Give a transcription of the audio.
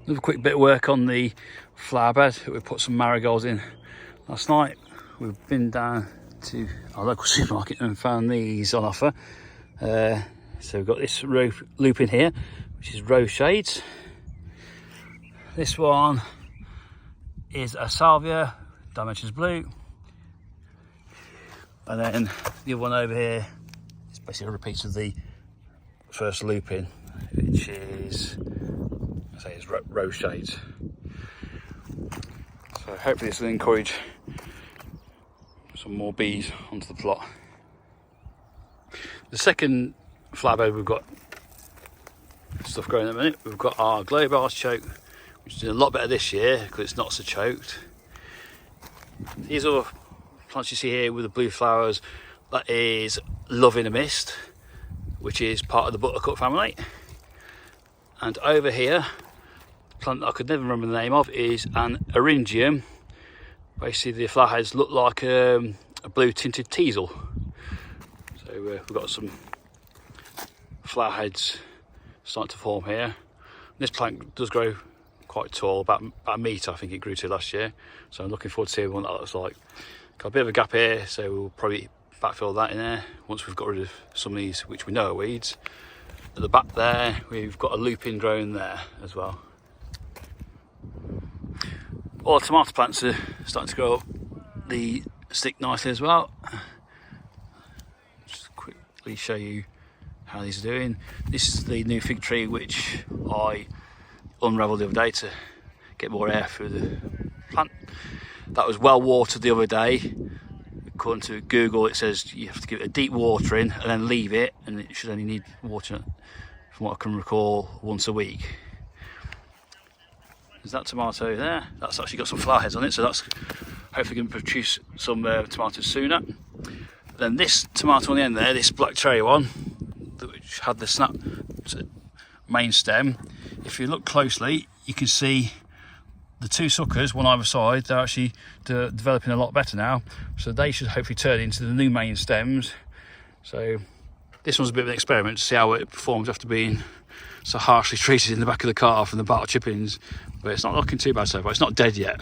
Another quick bit of work on the flower bed. We put some marigolds in last night. We've been down to our local supermarket and found these on offer. So we've got this loop in here, which is rose shades. This one is a salvia, dimensions blue. And then the other one over here is basically a repeat of the first looping, which is, I say, is rose shades. So hopefully this will encourage some more bees onto the plot. The second flower bed we've got stuff growing at the minute. We've got our globe artichoke, which is doing a lot better this year because it's not so choked. These other plants you see here with the blue flowers, that is love in a mist, which is part of the buttercup family. And over here, the plant that I could never remember the name of is an eryngium. Basically the flower heads look like a blue tinted teasel. So we've got some flower heads starting to form here. This plant does grow quite tall, about a metre I think it grew to last year. So I'm looking forward to seeing what that looks like. Got a bit of a gap here, so we'll probably backfill that in there once we've got rid of some of these which we know are weeds. At the back there we've got a lupin growing there as well. All the tomato plants are starting to grow up the stick nicely as well. Just quickly show you how these are doing. This is the new fig tree which I unravelled the other day to get more air through the plant. That was well watered the other day. According to Google, it says you have to give it a deep watering and then leave it, and it should only need watering, from what I can recall, once a week. There's that tomato there. That's actually got some flower heads on it, so that's hopefully going to produce some tomatoes sooner. Then this tomato on the end there, this black cherry one, which had the snap main stem. If you look closely, you can see the two suckers, one either side, they're actually developing a lot better now. So they should hopefully turn into the new main stems. So this one's a bit of an experiment to see how it performs after being so harshly treated in the back of the car from the battle chippings. But it's not looking too bad so far. It's not dead yet.